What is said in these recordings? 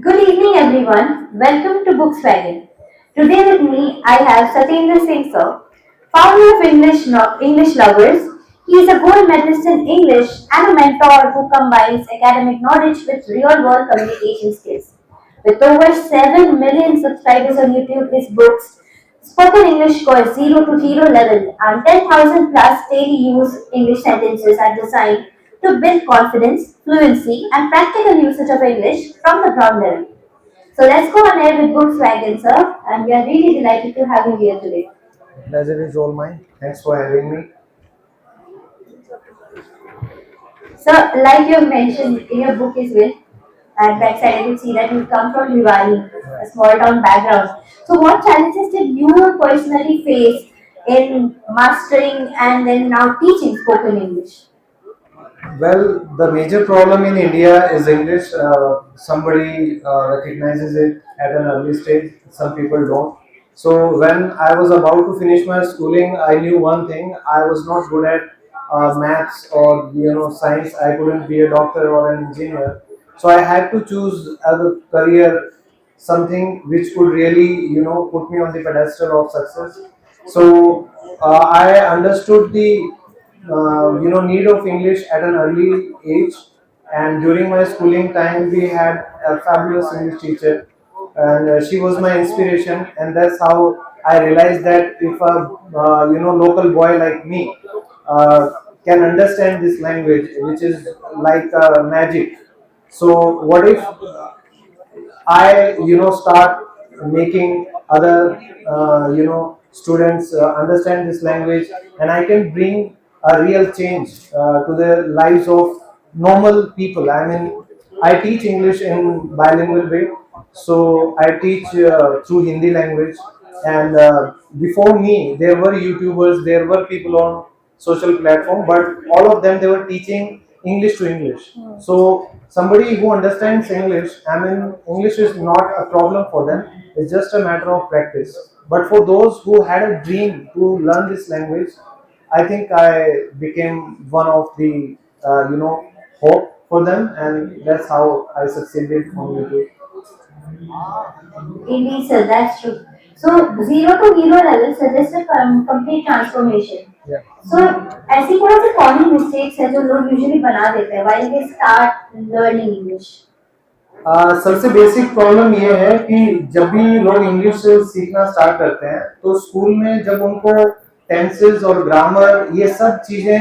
Good evening, everyone. Welcome to Bookswagon. Today with me, I have Satyendra Singh Sir, founder of English Lovers. He is a gold medalist in English and a mentor who combines academic knowledge with real-world communication skills. With over 7 million subscribers on YouTube, his books, Spoken English Course 0 to Hero Level, and 10,000 plus daily use English sentences are designed to build confidence, fluency, and practical usage of English from the ground level. So let's go on air with Volkswagen, sir, and we are really delighted to have you here today. Pleasure is all mine. Thanks for having me. So, like you have mentioned in your book as well, and backside I could see that you come from Rivani, Yeah. a small town background. So, what challenges did you personally face in mastering and then now teaching spoken English? Well, the major problem in India is English. Somebody recognizes it at an early stage. Some people don't. So when I was about to finish my schooling, I knew one thing: I was not good at maths or science. I couldn't be a doctor or an engineer. So I had to choose as a career something which could really put me on the pedestal of success. So I understood the need of English at an early age. And during my schooling time, we had a fabulous English teacher, and she was my inspiration. And that's how I realized that if a local boy like me uh, can understand this language, which is like magic. So what if I start making other students understand this language, and I can bring a real change to the lives of normal people. I mean, I teach English in bilingual way, so I teach through Hindi language. And before me, there were YouTubers, there were people on social platform, but all of them they were teaching English to English. So somebody who understands English, I mean, English is not a problem for them. It's just a matter of practice. But for those who had a dream to learn this language, I think I became one of the hope for them, and that's how I succeeded on YouTube. Indeed, sir, that's true. So, zero to hero level suggests a complete transformation. Yeah. So, ऐसी कौन सी common mistakes है जो लोग usually बना देते हैं while they start learning English? सबसे basic problem ये है कि जब भी लोग इंग्लिश सीखना स्टार्ट करते हैं तो स्कूल में जब उनको टेंसेस और ग्रामर ये सब चीजें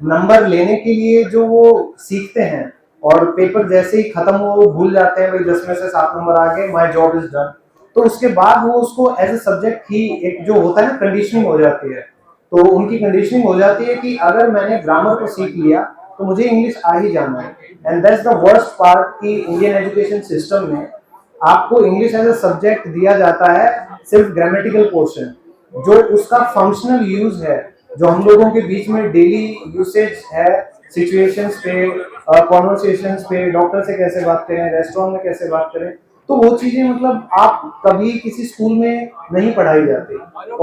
नंबर लेने के लिए जो वो सीखते हैं, और पेपर जैसे ही खत्म हो वो भूल जाते हैं, भाई 10 में से 7 नंबर आ गए, माय जॉब इज डन। तो उसके बाद वो उसको एज ए सब्जेक्ट ही एक जो होता है ना, कंडीशनिंग हो जाती है। तो उनकी कंडीशनिंग हो जाती है कि अगर मैंने ग्रामर को सीख लिया तो मुझे इंग्लिश आ ही जाना है। And that's the worst part कि इंडियन एजुकेशन सिस्टम में आपको इंग्लिश एज अ सब्जेक्ट दिया जाता है, सिर्फ ग्रामेटिकल पोर्शन। जो उसका फंक्शनल यूज है, जो हम लोगों के बीच में डेली यूसेज है, सिचुएशंस पे, कॉन्वर्सेशंस पे, डॉक्टर से कैसे बात करें, रेस्टोरेंट में कैसे बात करें, तो वो चीजें मतलब आप कभी किसी स्कूल में नहीं पढ़ाई जाती।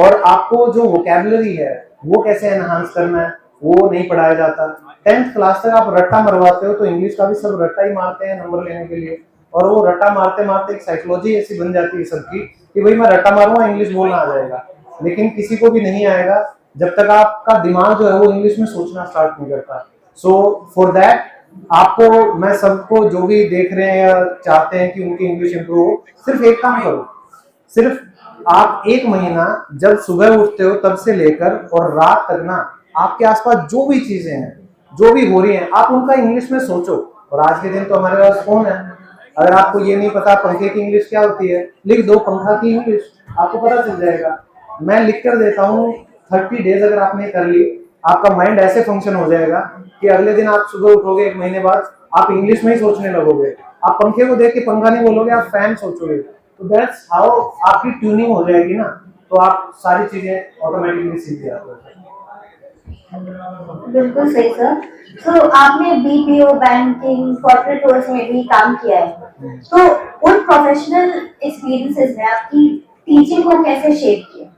और आपको जो वोकेबलरी है वो कैसे एनहांस करना है वो नहीं पढ़ाया जाता। 10th क्लास तक आप रट्टा मरवाते हो, तो इंग्लिश का भी सब रट्टा ही मारते हैं नंबर लेने के लिए। और वो रट्टा मारते मारते एक साइकोलॉजी ऐसी बन जाती है सबकी कि भाई मैं रट्टा मारूंगा, इंग्लिश बोलना आ जाएगा। लेकिन किसी को भी नहीं आएगा जब तक आपका दिमाग जो है वो इंग्लिश में सोचना स्टार्ट नहीं करता। सो फॉर दैट आपको, मैं सबको जो भी देख रहे हैं या चाहते हैं कि उनकी इंग्लिश इंप्रूव हो, सिर्फ एक काम करो। सिर्फ आप एक महीना जब सुबह उठते हो तब से लेकर और रात तक ना, आपके आसपास जो भी चीजें हैं, जो भी हो रही हैं, आप उनका इंग्लिश में सोचो। और आज के दिन तो हमारे पास फोन है। अगर आपको ये नहीं पता पंखे की इंग्लिश क्या होती है, लिख दो पंखा की इंग्लिश, आपको पता चल जाएगा। मैं लिख कर देता हूँ, 30 डेज अगर आपने कर ली, आपका माइंड ऐसे फंक्शन हो जाएगा कि अगले दिन आप सुबह उठोगे, एक महीने बाद आप इंग्लिश में ही सोचने लगोगे। आप पंखे को देख के पंखा नहीं बोलोगे, आप फैन सोचोगे। तो दैट्स हाउ आपकी ट्यूनिंग हो जाएगी ना, तो आप सारी चीजें ऑटोमेटिकली सीख जाते हो। बिल्कुल सही सर। तो आपने बीपीओ, बैंकिंग, कॉर्पोरेट रोल्स में भी काम किया है। तो उन प्रोफेशनल एक्सपीरियंसेस ने आपकी टीचिंग को कैसे शेप किया?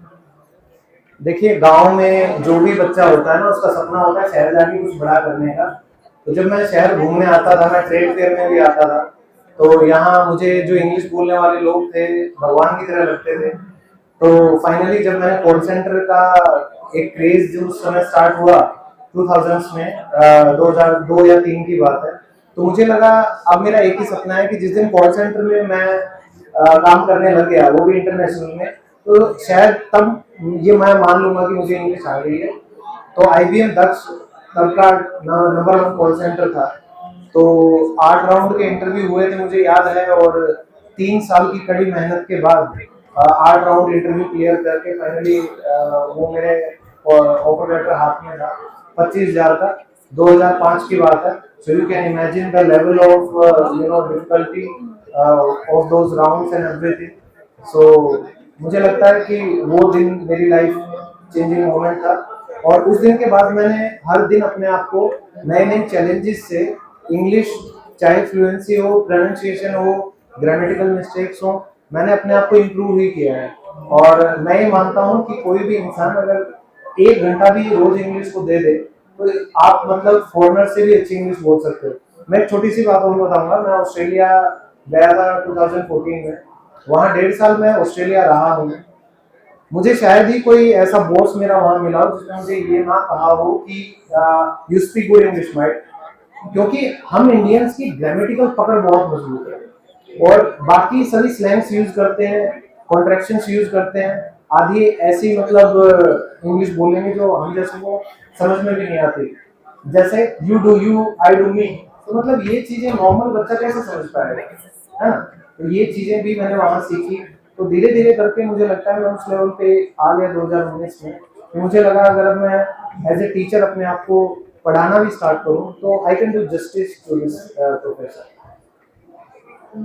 देखिए, गांव में जो भी बच्चा होता है ना, उसका सपना होता है शहर जाके कुछ बड़ा करने का। तो जब मैं शहर घूमने आता था, मैं ट्रेड फेयर में भी आता था, तो यहाँ मुझे जो इंग्लिश बोलने वाले लोग थे भगवान की तरह लगते थे। तो फाइनली जब मैंने कॉल सेंटर का एक क्रेज जो उस समय स्टार्ट हुआ 2000s में, 2002 या 3 की बात है, तो मुझे लगा अब मेरा एक ही सपना है कि जिस दिन कॉल सेंटर में मैं काम करने लग गया, वो भी इंटरनेशनल में, तो शायद तब ये मैं मान लूंगा कि मुझे इंग्लिश आ गई है। तो IBM दक्ष तब का नंबर 1 कॉल सेंटर था। तो 8 राउंड के इंटरव्यू हुए थे मुझे याद है, और 3 साल की कड़ी मेहनत के बाद 8 राउंड इंटरव्यू क्लियर करके फाइनली वो मेरे ऑफर लेटर हाथ में था 25,000 का। 2005 की बात है। So you can imagine the level of difficulty of those rounds and everything. So मुझे लगता है कि वो दिन मेरी लाइफ चेंजिंग मोमेंट था, और उस दिन के बाद मैंने हर दिन अपने आप को नए नए चैलेंजेस से इंग्लिश, चाहे फ्लुएंसी हो, प्रोनाउंसिएशन हो, ग्रामेटिकल मिस्टेक्स हो, मैंने अपने आप को इम्प्रूव ही किया है। और मैं ये मानता हूँ कि कोई भी इंसान अगर 1 घंटा भी रोज इंग्लिश को दे दे तो आप मतलब फॉरेनर से भी अच्छी इंग्लिश बोल सकते हो। मैं एक छोटी सी बात और बताऊंगा। मैं ऑस्ट्रेलिया गया था 2014 में, वहाँ 1.5 साल मैं ऑस्ट्रेलिया रहा हूँ। मुझे शायद ही कोई ऐसा बॉस मेरा वहां मिला हो जिसने मुझे ये ना कहा हो कि you speak good English might, क्योंकि हम इंडियंस की ग्रामेटिकल पकड़ बहुत मजबूत है और बाकी सभी स्लैंग्स यूज करते हैं, कॉन्ट्रैक्शंस यूज करते हैं, आधी ऐसी मतलब इंग्लिश बोलेंगे जो हम जैसे को समझ में भी नहीं आती, जैसे you do you, I do me. तो मतलब ये चीजें नॉर्मल बच्चा कैसे समझ पाएगा, है ना। तो ये चीजें भी मैंने वहां सीखी। तो धीरे धीरे करके मुझे लगता है मैं उस लेवल पे आ गया 2019 में। तो मुझे लगा अगर मैं एज ए टीचर अपने आप को पढ़ाना भी स्टार्ट करूं तो I can do justice to this profession.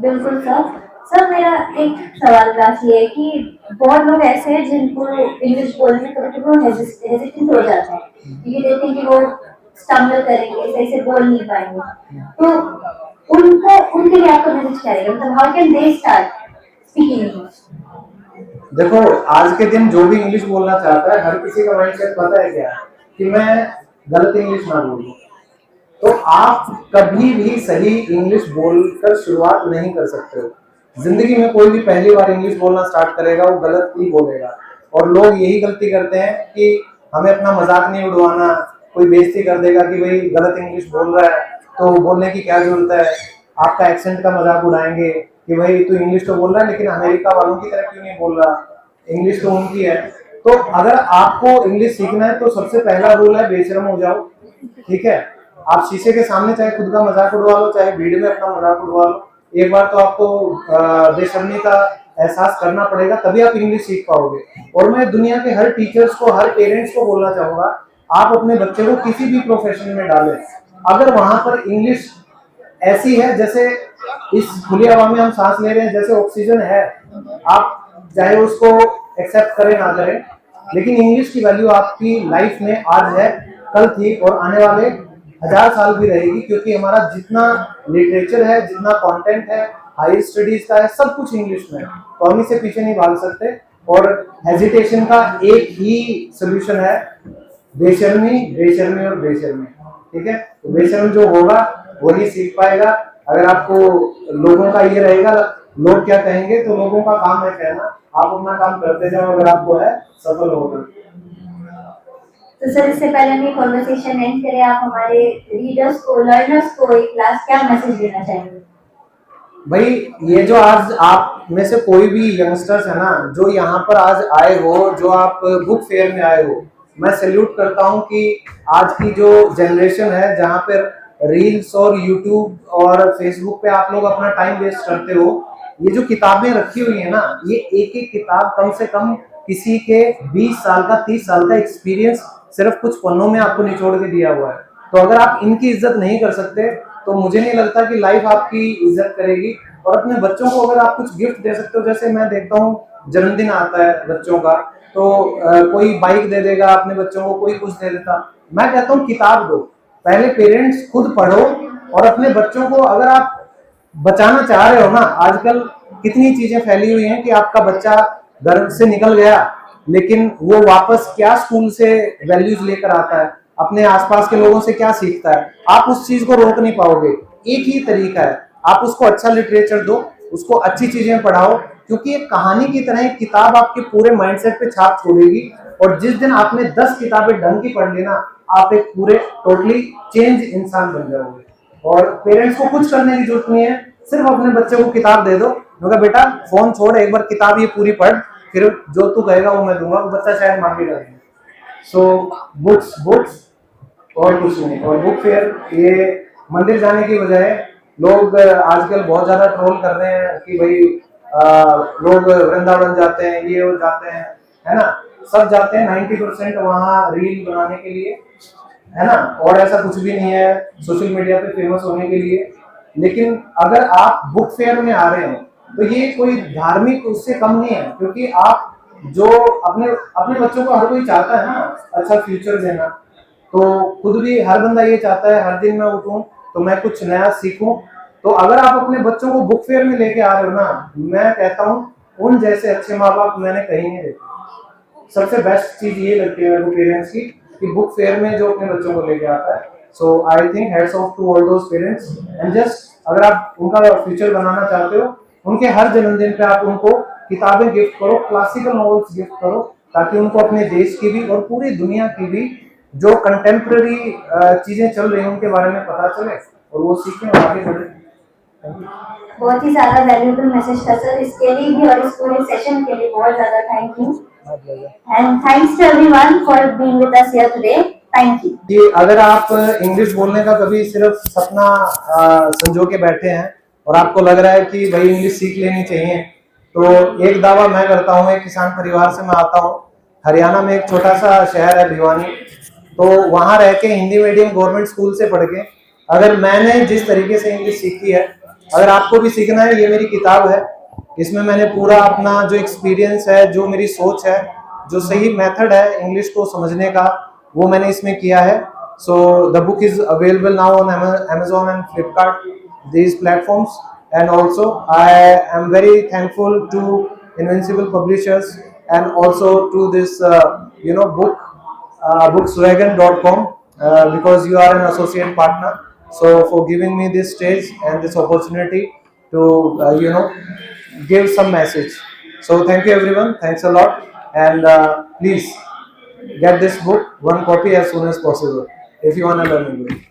बिल्कुल सर। सर मेरा एक सवाल क्लास ये है कि बहुत लोग ऐसे हैं जिनको इंग्लिश बोलने में कभी कभी हेजिटेंट हो जाते हैं, क्योंकि देखते हैं कि वो स्टम्बल करेंगे, सही से बोल नहीं पाएंगे। तो उनको उनके लिए आपका मैसेज क्या रहेगा, मतलब how can they start speaking English? देखो, आज के दिन जो भी इंग्लिश बोलना चाहता है, हर किसी का माइंडसेट पता है क्या है कि मैं गलत इंग्लिश ना बोलूं। तो आप कभी भी सही इंग्लिश बोलकर शुरुआत नहीं कर सकते हो। जिंदगी में कोई भी पहली बार इंग्लिश बोलना स्टार्ट करेगा वो गलत ही बोलेगा, और लोग यही गलती करते हैं कि हमें अपना मजाक नहीं उड़वाना, कोई बेइज्जती कर देगा कि भाई गलत इंग्लिश बोल रहा है तो बोलने की क्या जरूरत है, आपका एक्सेंट का मजाक उड़ाएंगे कि भाई तू इंग्लिश तो बोल रहा है लेकिन अमेरिका वालों की तरह क्यों नहीं बोल रहा, इंग्लिश तो उनकी है। तो अगर आपको इंग्लिश सीखना है तो सबसे पहला रूल है बेशर्म हो जाओ, ठीक है। आप शीशे के सामने चाहे खुद का मजाक उड़वा लो, चाहे भीड़ में अपना मजाक उड़वा लो, एक बार तो आपको बेशर्मी का एहसास करना पड़ेगा, तभी आप इंग्लिश सीख पाओगे। और मैं दुनिया के हर टीचर्स को, हर पेरेंट्स को बोलना चाहूंगा, आप अपने बच्चे को किसी भी प्रोफेशन में डालें, अगर वहां पर इंग्लिश ऐसी है जैसे इस खुली हवा में हम सांस ले रहे हैं, जैसे ऑक्सीजन है, आप चाहे उसको एक्सेप्ट करें ना करें, लेकिन इंग्लिश की वैल्यू आपकी लाइफ में आज है, कल थी और आने वाले 1000 साल भी रहेगी, क्योंकि हमारा जितना लिटरेचर है, जितना कंटेंट है, हाई स्टडीज का है, सब कुछ इंग्लिश में है। तो हम इसे पीछे नहीं भाग सकते। और हेजिटेशन का एक ही सोल्यूशन है, बेशर्मी, बेशर्मी और बेशर्मी, ठीक है। तो बेशर्म जो होगा वही सीख पाएगा। अगर आपको लोगों का ये रहेगा लोग क्या कहेंगे, तो लोगों का काम है कहना, आप अपना काम करते जाओ, अगर आपको है सफल होगा। तो सर इससे पहले हम ये कॉन्वर्सेशन एंड करें, आप हमारे रीडर्स को, लर्नर्स को एक क्लास क्या मैसेज देना चाहेंगे? भाई ये जो आज आप में से कोई भी यंगस्टर्स है ना, जो यहाँ पर आज आए हो, जो आप बुक फेयर में आए हो, मैं सैल्यूट करता हूँ कि आज की जो जनरेशन है जहाँ पर रील्स और यूट्यूब और फेसबुक पे आप लोग अपना टाइम वेस्ट करते हो, ये जो किताबें रखी हुई है ना, ये एक एक किताब कम से कम किसी के 20 साल का, 30 साल का एक्सपीरियंस सिर्फ कुछ पन्नों में आपको निचोड़ के दिया हुआ है। तो अगर आप इनकी इज्जत नहीं कर सकते तो मुझे नहीं लगता कि लाइफ आपकी इज्जत करेगी। और अपने बच्चों को अगर आप कुछ गिफ्ट दे सकते हो, जैसे मैं देखता हूँ जन्मदिन आता है बच्चों का, तो कोई बाइक दे देगा अपने बच्चों को, कोई कुछ दे देता। मैं कहता हूँ किताब दो, पहले पेरेंट्स खुद पढ़ो, और अपने बच्चों को अगर आप बचाना चाह रहे हो ना, आजकल कितनी चीजें फैली हुई हैं कि आपका बच्चा घर से निकल गया लेकिन वो वापस क्या स्कूल से वैल्यूज लेकर आता है, अपने आसपास के लोगों से क्या सीखता है, आप उस चीज को रोक नहीं पाओगे। एक ही तरीका है, आप उसको अच्छा लिटरेचर दो, उसको अच्छी चीजें पढ़ाओ, क्योंकि एक कहानी की तरह एक किताब आपके पूरे माइंडसेट पे छाप छोड़ेगी। और जिस दिन आपने 10 किताबें ढंग की पढ़ ली ना, आप एक पूरे टोटली चेंज इंसान बन जाओगे। और पेरेंट्स को कुछ करने की जरूरत नहीं है, सिर्फ अपने बच्चे को किताब दे दो, उनका बेटा फोन छोड़, एक बार किताब ये पूरी पढ़, फिर जो तू कहेगा वो मैं दूंगा, वो बच्चा शायद मांगेगा। सो बुक्स बुक्स और कुछ नहीं। और बुक फेयर, ये मंदिर जाने की बजाय लोग आजकल बहुत ज्यादा ट्रोल कर रहे हैं कि भाई लोग वृंदावन जाते हैं, ये और जाते हैं, है ना, सब जाते हैं 90% वहाँ रील बनाने के लिए, है ना, और ऐसा कुछ भी नहीं है सोशल मीडिया पे फेमस होने के लिए। लेकिन अगर आप बुक फेयर में आ रहे हो तो ये कोई धार्मिक उससे कम नहीं है, क्योंकि आप जो अपने अपने बच्चों को, हर कोई चाहता है ना अच्छा फ्यूचर देना, तो खुद भी हर बंदा ये चाहता है हर दिन मैं उठूं तो मैं कुछ नया सीखूं। तो अगर आप अपने बच्चों को बुक फेयर में लेके आ रहे हो ना, मैं कहता हूँ उन जैसे अच्छे माँ बाप मैंने कहीं नहीं देखे। सबसे बेस्ट चीज ये लगती है मेरे को पेरेंट्स की, कि बुक फेयर में जो अपने बच्चों को लेके आता है। So I think hats off to all those parents. And just अगर आप उनका फ्यूचर बनाना चाहते हो, उनके हर जन्मदिन पे आप उनको किताबें गिफ्ट करो, क्लासिकल नॉवेल्स गिफ्ट करो, ताकि उनको अपने देश की भी और पूरी दुनिया की भी जो कंटेम्प्रेरी चीजें चल रही हैं उनके बारे में पता चले और वो सीखें और आगे बढ़े। बहुत ही ज्यादा वैल्यूएबल मैसेज था सर, इसके लिए भी और इस पूरे सेशन के लिए बहुत ज्यादा thank you. And thanks to everyone for being with us here today. Thank you. कि अगर आप इंग्लिश बोलने का कभी सिर्फ सपना संजो के बैठे हैं और आपको लग रहा है कि भाई इंग्लिश सीख लेनी चाहिए, तो एक दावा मैं करता हूँ, एक किसान परिवार से मैं आता हूँ, हरियाणा में एक छोटा सा शहर है भिवानी, तो वहां रह के हिंदी मीडियम गवर्नमेंट स्कूल से पढ़ के अगर मैंने जिस तरीके से इंग्लिश सीखी है, अगर आपको भी सीखना है, ये मेरी किताब है, इसमें मैंने पूरा अपना जो एक्सपीरियंस है, जो मेरी सोच है, जो सही मेथड है इंग्लिश को समझने का, वो मैंने इसमें किया है। So the book is available now on Amazon and Flipkart, these platforms, and also I am very thankful to Invincible Publishers and also to this bookswagon.com because you are an associate partner, so for giving me this stage and this opportunity to give some message. So thank you everyone, thanks a lot, and please get this book, one copy as soon as possible if you want to learn English.